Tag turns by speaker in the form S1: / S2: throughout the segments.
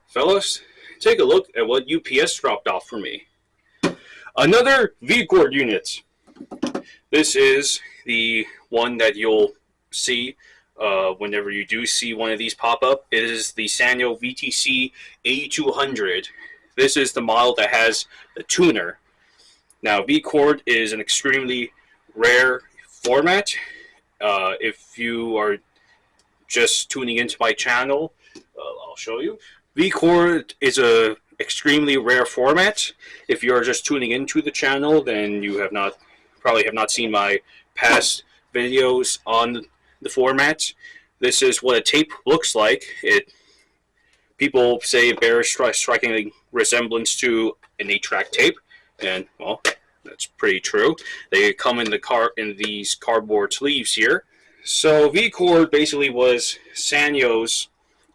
S1: Fellas, take a look at what UPS dropped off for me. Another V-Cord unit. This is the one that you'll see whenever you do see one of these pop up. It is the Sanyo VTC-8200. This is the model that has the tuner. Now, V-Cord is an extremely rare format. If you are just tuning into my channel, I'll show you. V-Cord is a extremely rare format. If you're just tuning into the channel, then you probably have not seen my past videos on the format. This is what a tape looks like. People say it bears striking resemblance to an 8-track tape, and well, that's pretty true. They come in these cardboard sleeves here. So V-Cord basically was Sanyo's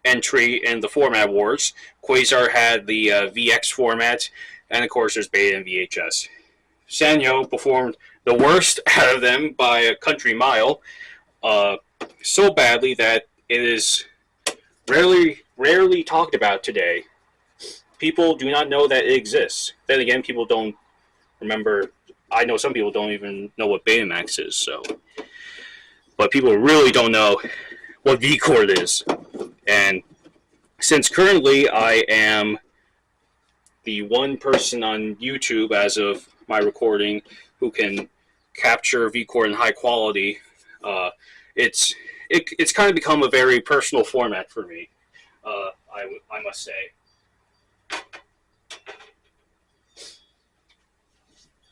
S1: entry in the format wars. Quasar had the VX format, and of course there's Beta and VHS. Sanyo performed the worst out of them by a country mile, so badly that it is rarely talked about today. People do not know that it exists. Then again, people don't remember. I know some people don't even know what Betamax is, so. But people really don't know what V-Cord is. And since currently I am the one person on YouTube as of my recording who can capture V-Cord in high quality, it's kind of become a very personal format for me, I must say.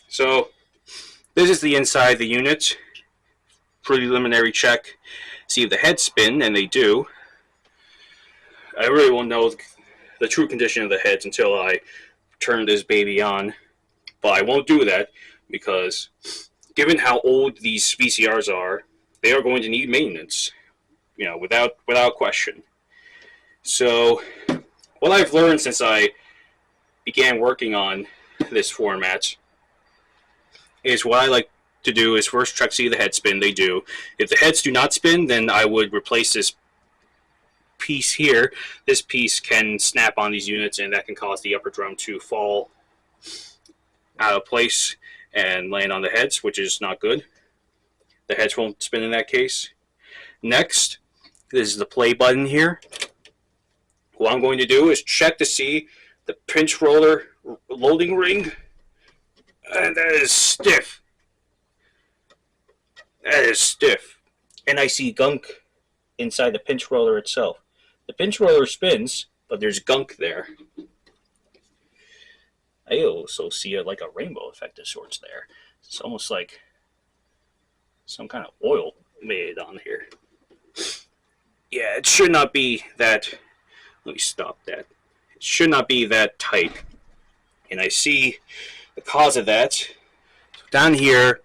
S1: So this is the inside of the unit. Preliminary check, see if the heads spin, and they do. I really won't know the true condition of the heads until I turn this baby on, but I won't do that because given how old these VCRs are, they are going to need maintenance, without question. So what I've learned since I began working on this format is what I like to do is first check see the heads spin. They do. If the heads do not spin, then I would replace this piece here. This piece can snap on these units, and that can cause the upper drum to fall out of place and land on the heads, which is not good. The heads won't spin in that case. Next, this is the play button here. What I'm going to do is check to see the pinch roller loading ring, and that is stiff. That is stiff. And I see gunk inside the pinch roller itself. The pinch roller spins, but there's gunk there. I also see like a rainbow effect of sorts there. It's almost like some kind of oil made on here. Yeah, it should not be that. Let me stop that. It should not be that tight. And I see the cause of that. So down here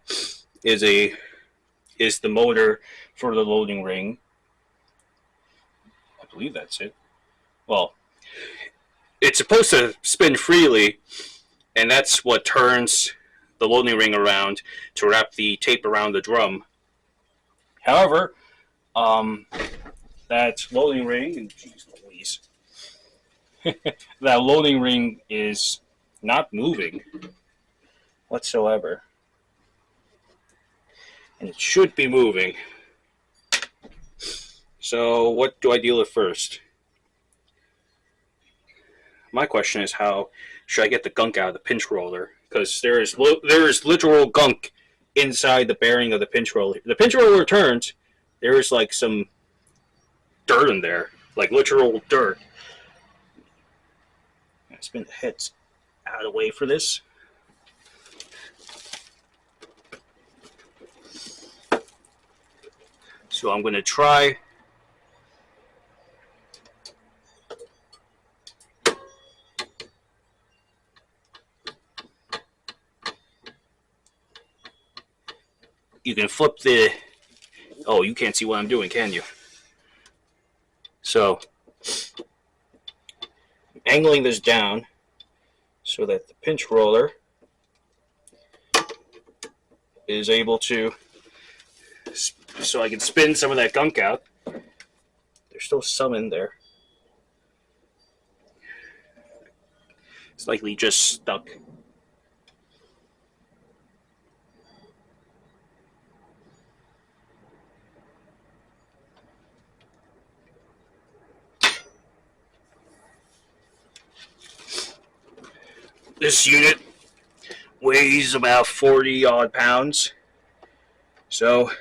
S1: is the motor for the loading ring. I believe that's it. Well, it's supposed to spin freely, and that's what turns the loading ring around to wrap the tape around the drum. However, that loading ring, and geez Louise, that loading ring is not moving whatsoever. And it should be moving. So what do I deal with first? My question is, how should I get the gunk out of the pinch roller? Because there is literal gunk inside the bearing of the pinch roller. The pinch roller turns, there is like some dirt in there, like literal dirt. I spin the heads out of the way for this. So I'm going to try you can flip the, oh, you can't see what I'm doing, can you? So I'm angling this down so that the pinch roller is able to, so I can spin some of that gunk out. There's still some in there. It's likely just stuck. This unit weighs about 40 odd pounds. So,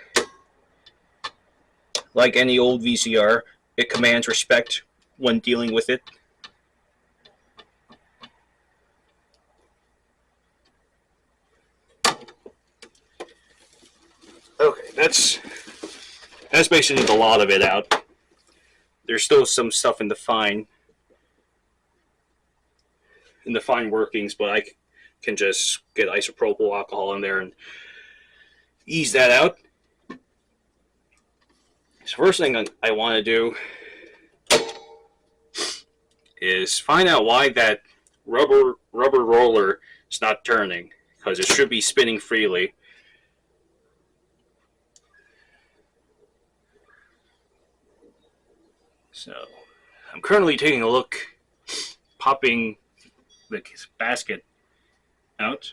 S1: like any old VCR, it commands respect when dealing with it. Okay, that's basically the lot of it out. There's still some stuff in the fine workings, but I can just get isopropyl alcohol in there and ease that out. So first thing I want to do is find out why that rubber roller is not turning, because it should be spinning freely. So I'm currently taking a look, popping the basket out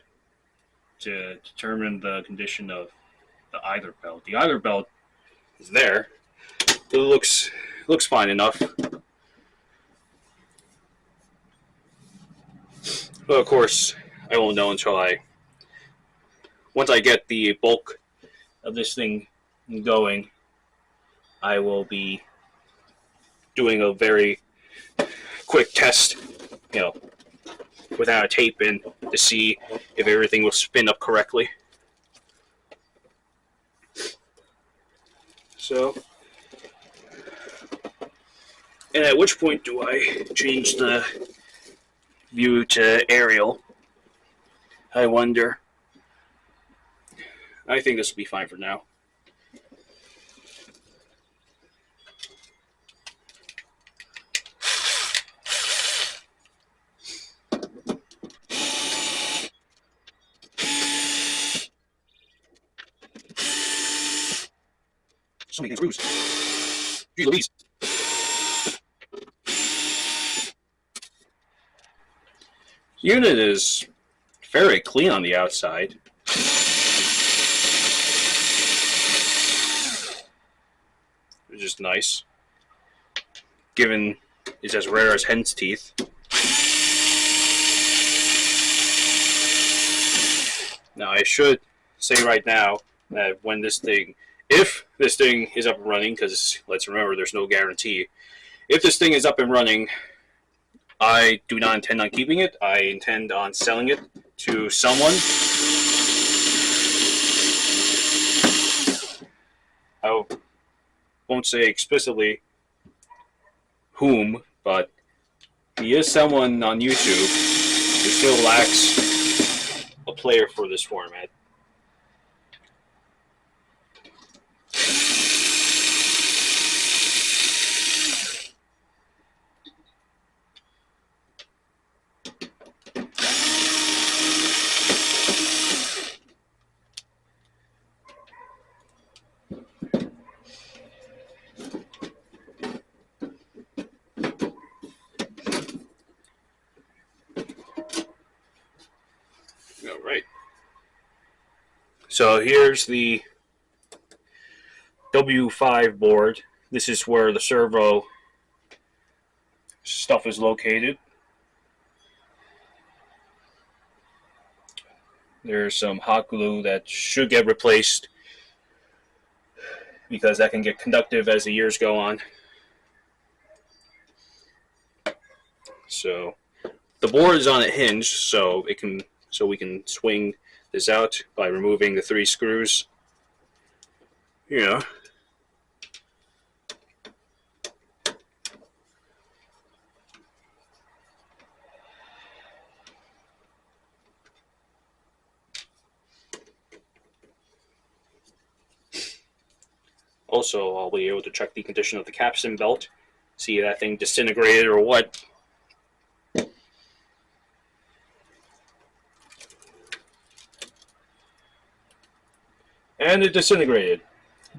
S1: to determine the condition of the idler belt. The idler belt is there. It looks fine enough. But of course, I won't know until once I get the bulk of this thing going, I will be doing a very quick test, without a tape in, to see if everything will spin up correctly. So, and at which point do I change the view to aerial? I wonder. I think this will be fine for now. So many screws. Gee Louise. Unit is very clean on the outside. Which is nice, given it's as rare as hen's teeth. Now I should say right now that when this thing, if this thing is up and running, because let's remember there's no guarantee, if this thing is up and running, I do not intend on keeping it. I intend on selling it to someone. I won't say explicitly whom, but he is someone on YouTube who still lacks a player for this format. Alright. So here's the W5 board. This is where the servo stuff is located. There's some hot glue that should get replaced because that can get conductive as the years go on. So the board is on a hinge, so we can swing this out by removing the 3 screws. Also, I'll be able to check the condition of the capstan belt, see if that thing disintegrated or what. And it disintegrated.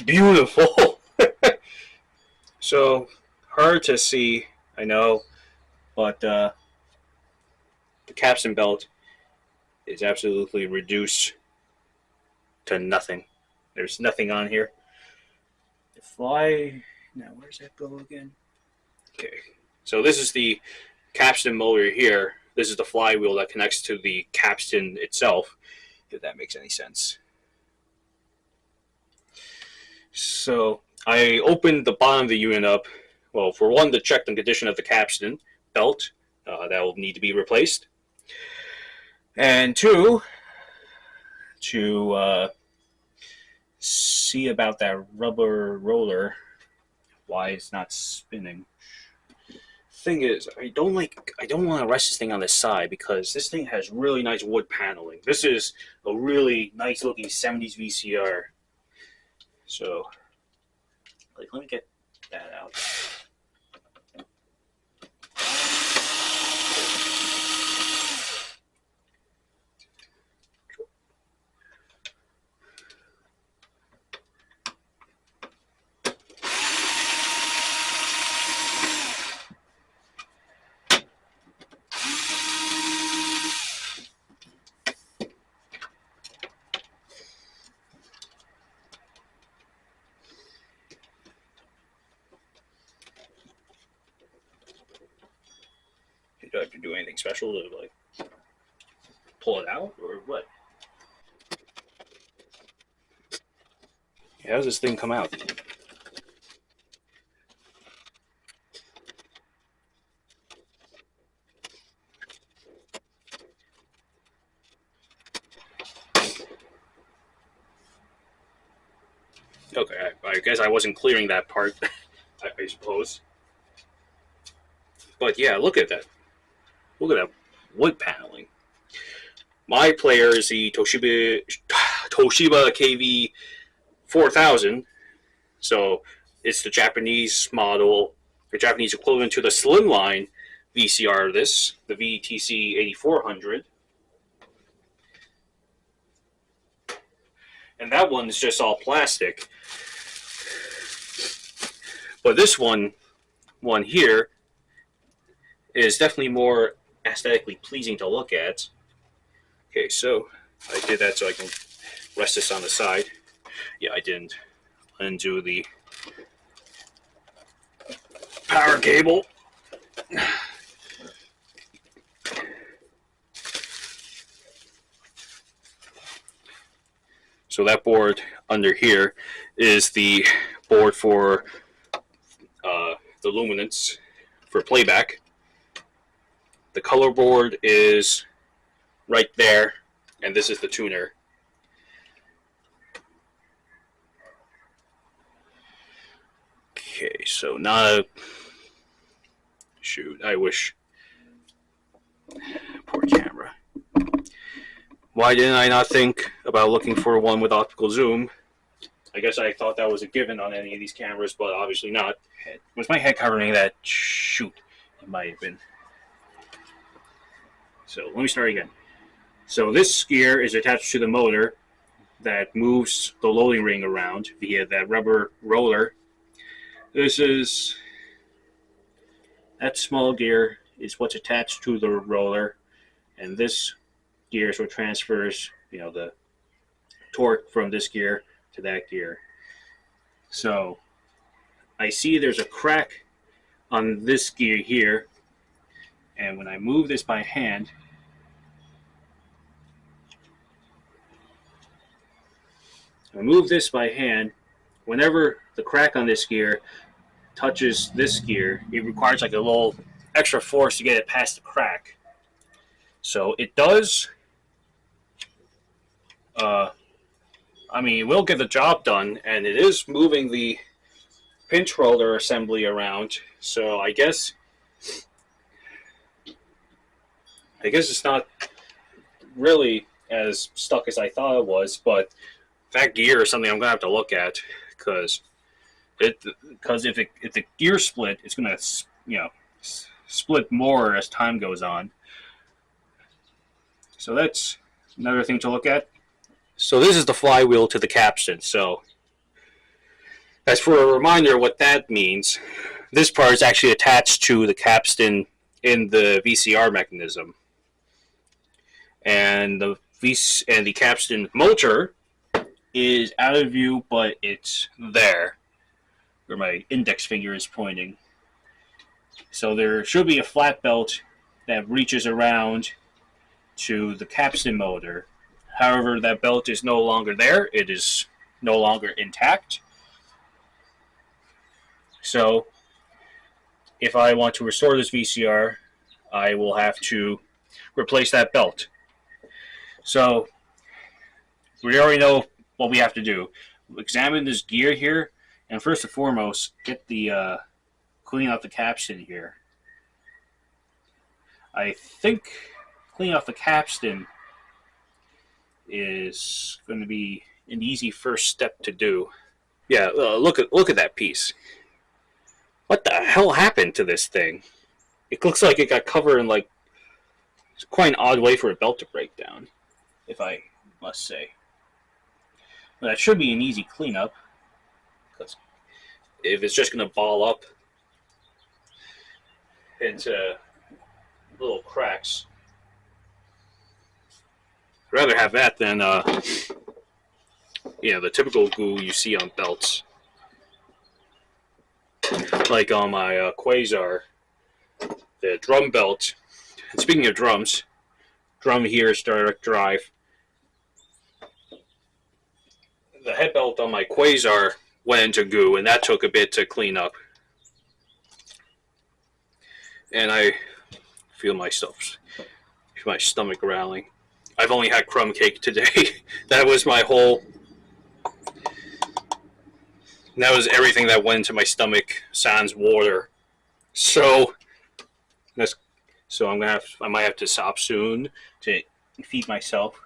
S1: Beautiful! So, hard to see, I know, but the capstan belt is absolutely reduced to nothing. There's nothing on here. The fly, now where's that go again? Okay, so this is the capstan motor here. This is the flywheel that connects to the capstan itself, if that makes any sense. So I opened the bottom of the unit up, well, for one, to check the condition of the capstan belt. That will need to be replaced. And two, to see about that rubber roller, why it's not spinning. Thing is, I don't want to rest this thing on the side because this thing has really nice wood paneling. This is a really nice looking 70s VCR. So, like, let me get that out. Do I have to do anything special to, like, pull it out, or what? How does this thing come out? Okay, I guess I wasn't clearing that part, I suppose. But yeah, look at that. Look at that wood paneling. My player is the Toshiba KV-4000. So it's the Japanese model, the Japanese equivalent to the slimline VCR of this, the VTC-8400. And that one is just all plastic. But this one here is definitely more aesthetically pleasing to look at. Okay, so I did that so I can rest this on the side. Yeah, I didn't undo the power cable. So that board under here is the board for the luminance for playback. The color board is right there, and this is the tuner. Okay, so not a... Shoot, I wish... Poor camera. Why didn't I not think about looking for one with optical zoom? I guess I thought that was a given on any of these cameras, but obviously not. Was my head covering that? Shoot, it might have been. So let me start again. So this gear is attached to the motor that moves the loading ring around via that rubber roller. This is... That small gear is what's attached to the roller, and this gear is what transfers, you know, the torque from this gear to that gear. So I see there's a crack on this gear here, and when I move this by hand, whenever the crack on this gear touches this gear, it requires like a little extra force to get it past the crack. So it does, I mean, it will get the job done, and it is moving the pinch roller assembly around. So I guess it's not really as stuck as I thought it was, but that gear is something I'm gonna have to look at, because if the gear split, it's gonna, you know, split more as time goes on. So that's another thing to look at. So this is the flywheel to the capstan. So as for a reminder what that means, this part is actually attached to the capstan in the VCR mechanism. and the Capstan motor is out of view, but it's there, where my index finger is pointing. So there should be a flat belt that reaches around to the Capstan motor. However, that belt is no longer there. It is no longer intact. So if I want to restore this VCR, I will have to replace that belt. So we already know what we have to do. Examine this gear here, and first and foremost, get the clean out the capstan here. I think cleaning off the capstan is going to be an easy first step to do. Yeah, look at that piece. What the hell happened to this thing? It looks like it got covered in like it's quite an odd way for a belt to break down, if I must say. But that should be an easy cleanup, because if it's just going to ball up into little cracks, I'd rather have that than the typical glue you see on belts. Like on my Quasar, the drum belt. And speaking of drums, drum here is direct drive. The head belt on my Quasar went into goo, and that took a bit to clean up. And I feel my stomach growling. I've only had crumb cake today. That was everything that went into my stomach sans water. So I might have to stop soon to feed myself.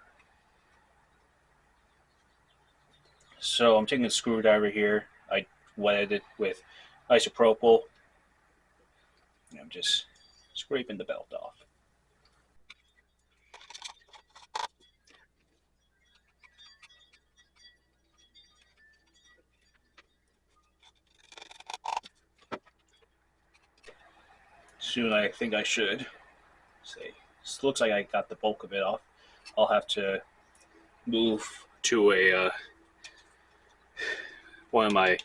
S1: So I'm taking a screwdriver here. I wetted it with isopropyl. And I'm just scraping the belt off. Soon I think I should. This looks like I got the bulk of it off. I'll have to move to one of my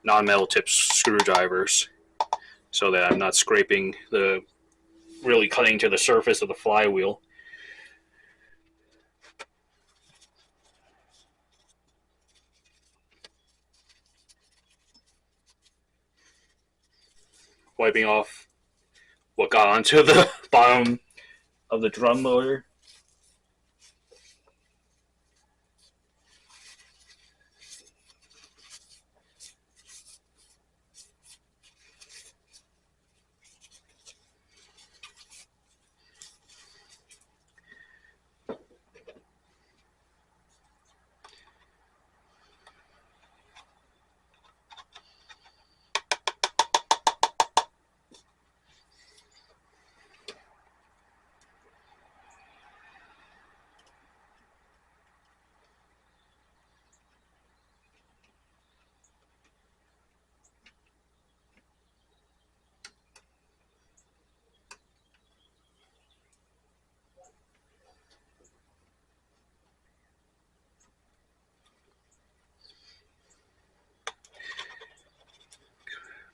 S1: non-metal tip screwdrivers so that I'm not scraping really cutting to the surface of the flywheel. Wiping off what got onto the bottom of the drum motor.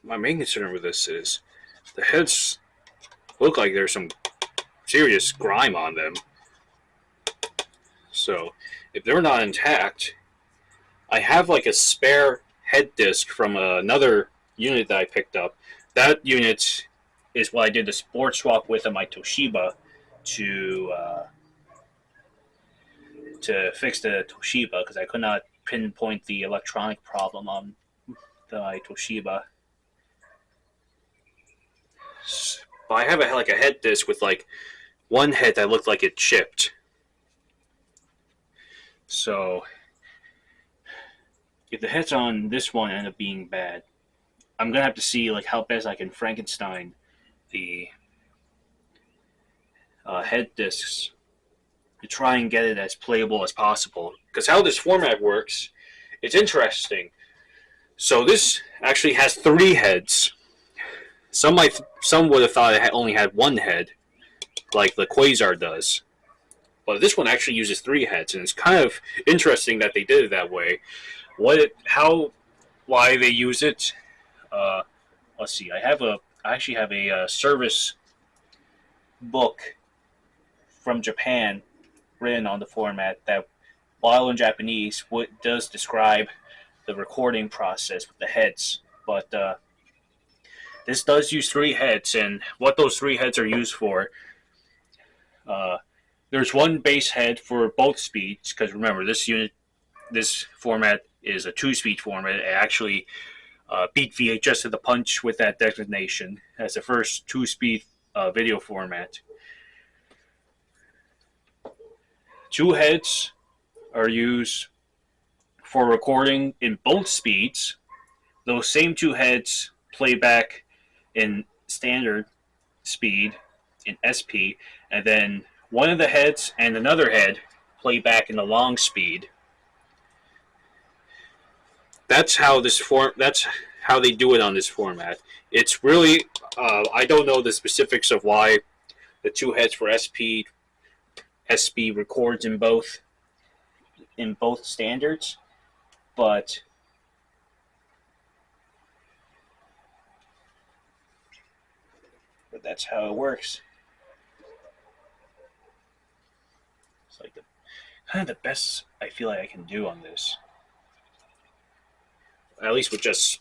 S1: My main concern with this is the heads look like there's some serious grime on them. So if they're not intact, I have like a spare head disc from another unit that I picked up. That unit is what I did the sport swap with on my Toshiba to fix the Toshiba, because I could not pinpoint the electronic problem on my Toshiba. But I have a head disc with like one head that looked like it chipped. So if the heads on this one end up being bad, I'm gonna have to see like how best I can Frankenstein the head discs to try and get it as playable as possible. Because how this format works, it's interesting. So this actually has 3 heads. Some would have thought it only had 1 head, like the Quasar does. but this one actually uses 3 heads, and it's kind of interesting that they did it that way. Why they use it? Let's see. I actually have a service book from Japan written on the format that, while in Japanese, does describe the recording process with the heads. But this does use 3 heads, and what those 3 heads are used for. There's one base head for both speeds, because remember, this format is a 2-speed format. It actually beat VHS to the punch with that designation as the first 2-speed video format. 2 heads are used for recording in both speeds. Those same 2 heads play back in standard speed in SP, and then one of the heads and another head play back in the long speed. That's how they do it on this format. It's really I don't know the specifics of why the 2 heads for SP records in both standards, but that's how it works. It's like kind of the best I feel like I can do on this. At least with just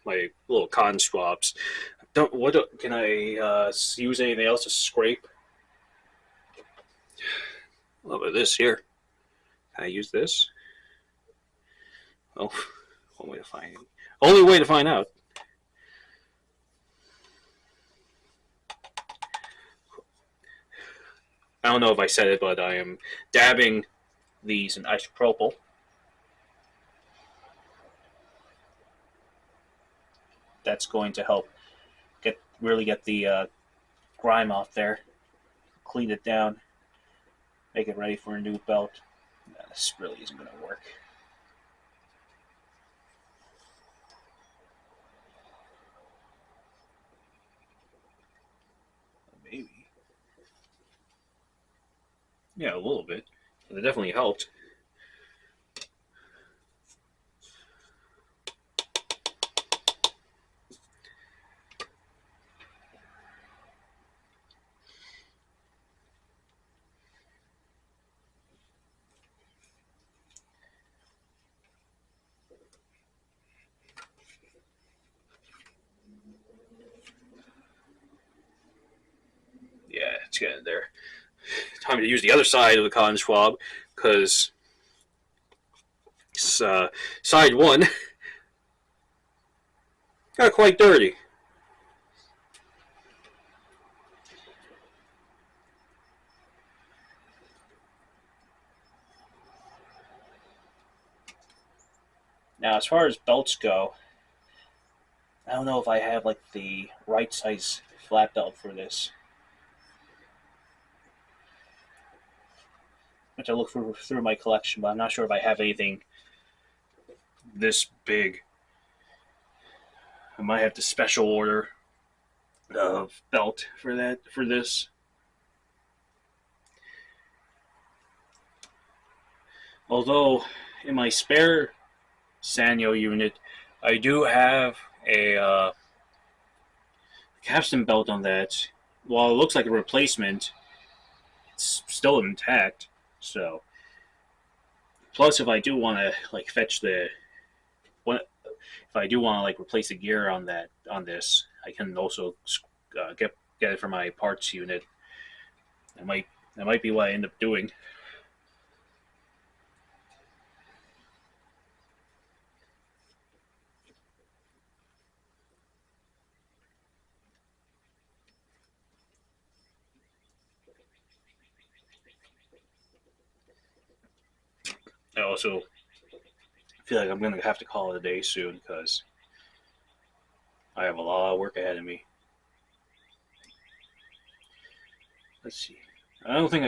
S1: my little cotton swabs. Can I use anything else to scrape? A little bit of this here. Can I use this? Oh, only way to find out. I don't know if I said it, but I am dabbing these in isopropyl. That's going to help really get the grime off there, clean it down, make it ready for a new belt. No, this really isn't going to work. Maybe. Yeah, a little bit. It definitely helped. Yeah, it's getting there. Time to use the other side of the cotton swab, because side 1 got quite dirty. Now, as far as belts go, I don't know if I have like the right size flat belt for this. I have to look through my collection, but I'm not sure if I have anything this big. I might have to special order a belt for this. Although in my spare Sanyo unit, I do have a Capstan belt on that. While it looks like a replacement, it's still intact. So, plus if I do want to like fetch if I do want to like replace the gear on this, I can also get it from my parts unit. That might be what I end up doing. I also feel like I'm going to have to call it a day soon because I have a lot of work ahead of me. Let's see. I don't think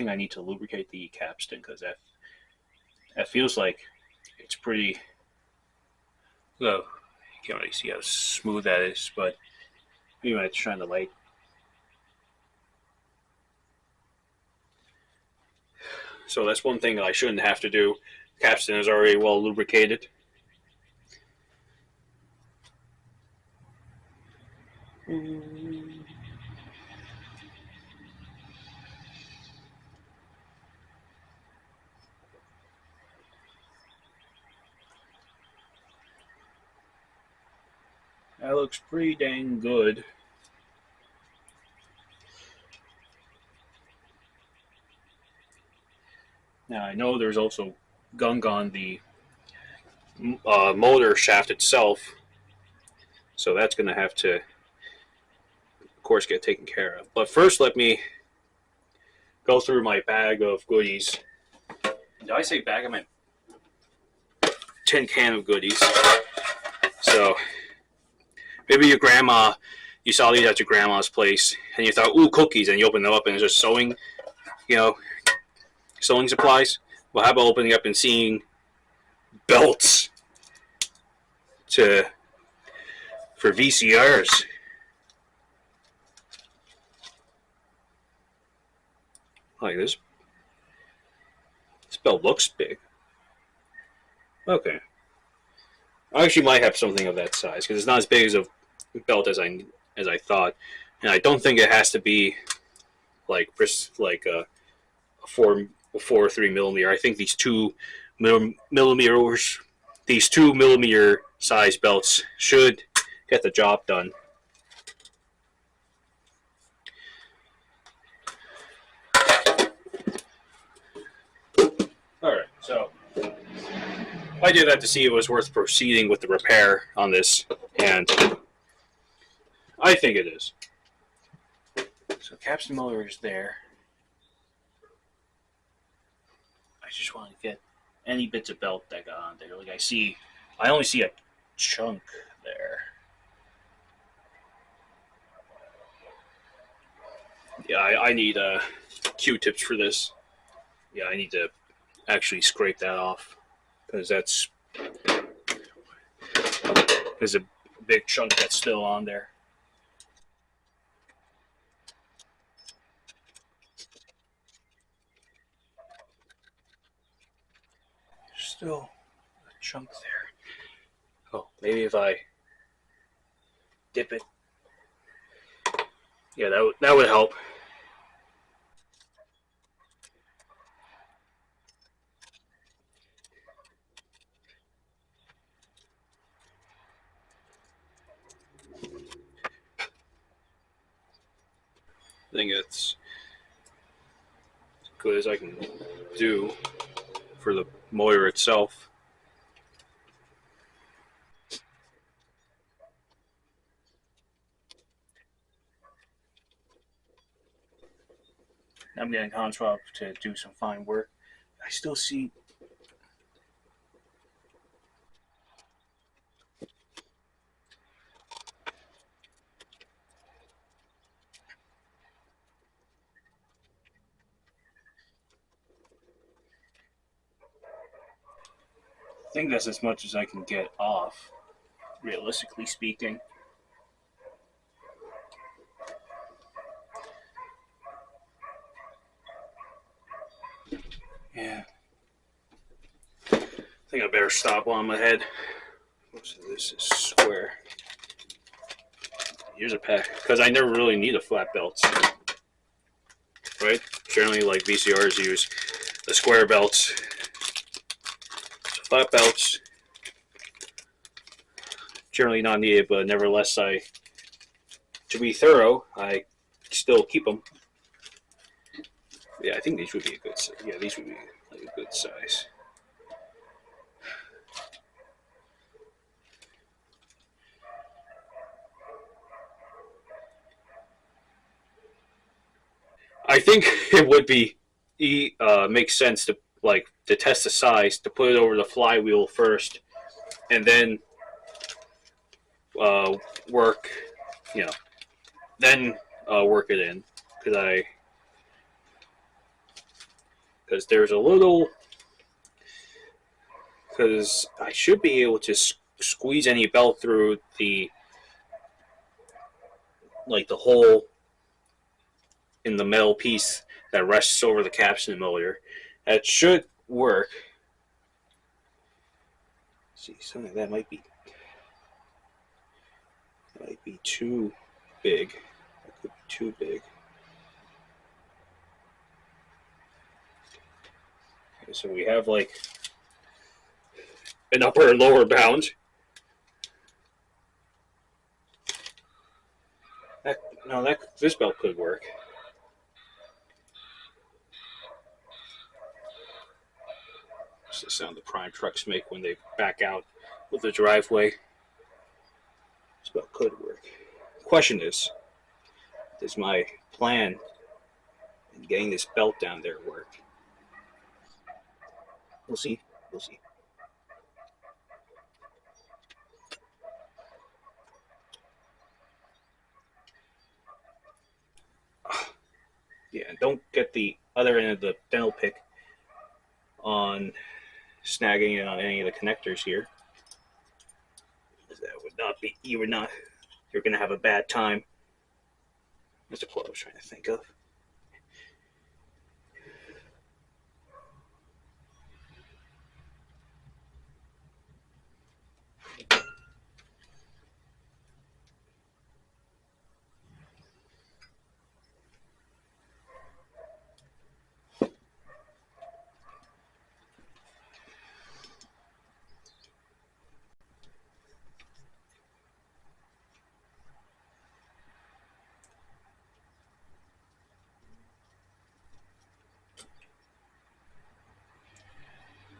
S1: I need to lubricate the capstan because that feels like it's pretty. Well, you can't really see how smooth that is, but maybe when I shine the light. So that's one thing that I shouldn't have to do. Capstan is already well lubricated. That looks pretty dang good. Now I know there's also gunk on the motor shaft itself, so that's going to have to, of course, get taken care of. But first, let me go through my bag of goodies. Did I say bag? I meant tin can of goodies. So maybe your grandma, you saw these at your grandma's place, and you thought, ooh, cookies, and you open them up and it's just sewing, sewing supplies. Well, how about opening up and seeing belts for VCRs? Like this. This belt looks big. Okay. I actually might have something of that size because it's not as big as a belt as I thought, and I don't think it has to be like a 4.3 millimeter. I think these 2 millimeter size belts should get the job done. All right, so I did that to see if it was worth proceeding with the repair on this, and I think it is. So capstan motor is there. I just want to get any bits of belt that got on there. Like I only see a chunk there. Yeah, I need Q-tips for this. Yeah, I need to actually scrape that off because there's a big chunk that's still on there. Still a chunk there. Oh, maybe if I dip it. Yeah, that would help. I think it's as good as I can do for the motor itself. I'm getting Conswap to do some fine work. I still see. I think that's as much as I can get off, realistically speaking. Yeah. I think I better stop while I'm ahead. Most of this is square. Here's a pack, because I never really need a flat belt. Right? Generally, like VCRs use the square belts. So flat belts, generally not needed, but nevertheless, to be thorough, I still keep them. Yeah, I think these would be a good size. Yeah, these would be like a good size. I think it would be makes sense to test the size, to put it over the flywheel first, and then work, then work it in, because there's a little, because I should be able to squeeze any belt through the hole in the metal piece that rests over the capstan motor, That should work. Let's see, something that might be too big. That could be too big. Okay, so we have like an upper and lower bound. This belt could work. It's the sound the prime trucks make when they back out of the driveway. This belt could work. Question is, does my plan in getting this belt down there work? We'll see. We'll see. Yeah, and don't get the other end of the dental pick on snagging it on any of the connectors here. That would not be, you're going to have a bad time. That's the quote I was trying to think of.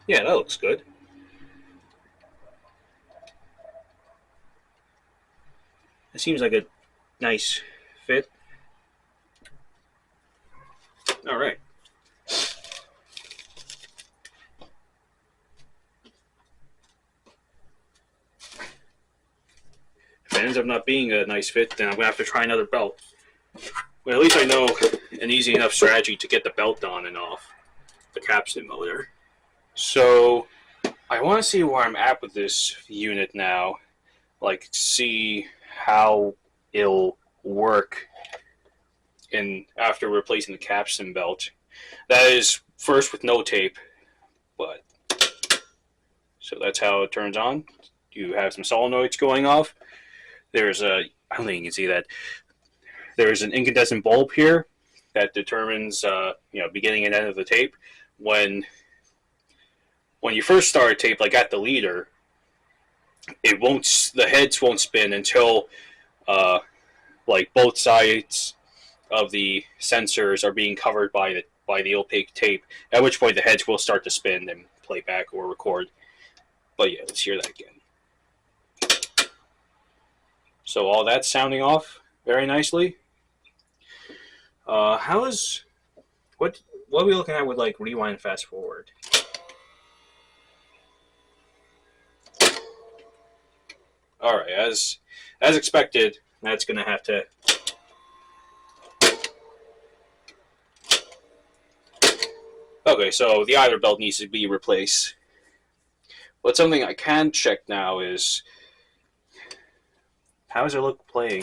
S1: Yeah, that looks good. It seems like a nice fit. All right. If it ends up not being a nice fit, then I'm going to have to try another belt. Well, at least I know an easy enough strategy to get the belt on and off the Capstan motor. So I want to see where I'm at with this unit now. Like, see how it'll work after replacing the Capstan belt. That is first with no tape, but so that's how it turns on. You have some solenoids going off. There's a, I don't think you can see that. There's an incandescent bulb here that determines beginning and end of the tape. When you first start a tape, like at the leader, the heads won't spin until like both sides of the sensors are being covered by the opaque tape, at which point the heads will start to spin and play back or record. But yeah, let's hear that again. So all that's sounding off very nicely. What are we looking at with like rewind and fast forward? All right, as expected, that's going to have to. Okay, so the idler belt needs to be replaced. But something I can check now is, how does it look playing?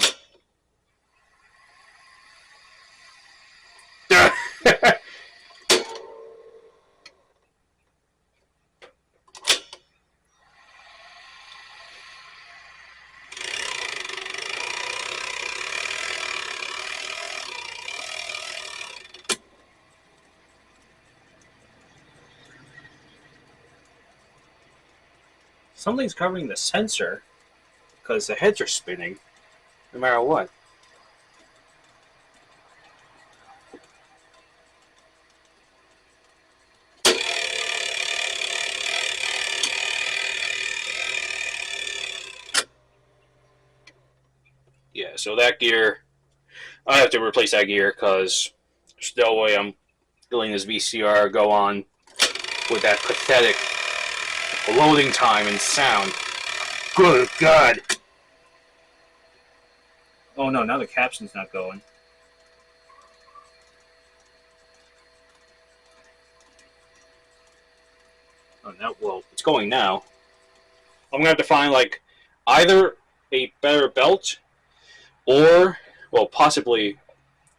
S1: Something's covering the sensor because the heads are spinning no matter what. Yeah, so that gear, I have to replace that gear because there's no way I'm letting this VCR go on with that pathetic loading time and sound. Good God. Oh no, now the Capstan's not going. Oh no, well, it's going now. I'm gonna have to find like either a better belt or, well, possibly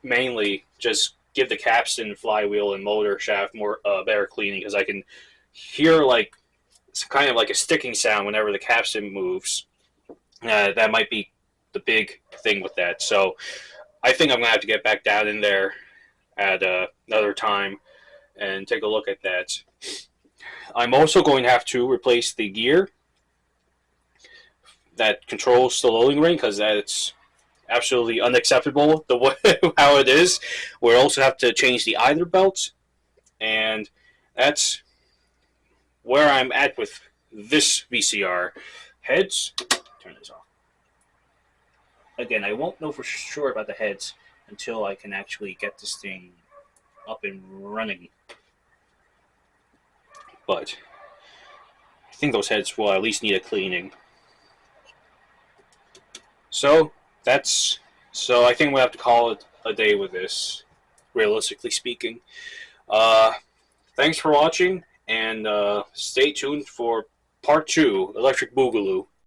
S1: mainly just give the capstan, flywheel, and motor shaft more better cleaning, because I can hear like it's kind of like a sticking sound whenever the capstan moves. That might be the big thing with that. So I think I'm gonna have to get back down in there at another time and take a look at that. I'm also going to have to replace the gear that controls the loading ring, because that's absolutely unacceptable the way how it is. We'll also have to change the idler belts, and that's where I'm at with this VCR. Heads, turn this off. Again, I won't know for sure about the heads until I can actually get this thing up and running. But I think those heads will at least need a cleaning. So I think we'll have to call it a day with this, realistically speaking. Thanks for watching, and stay tuned for part 2, Electric Boogaloo.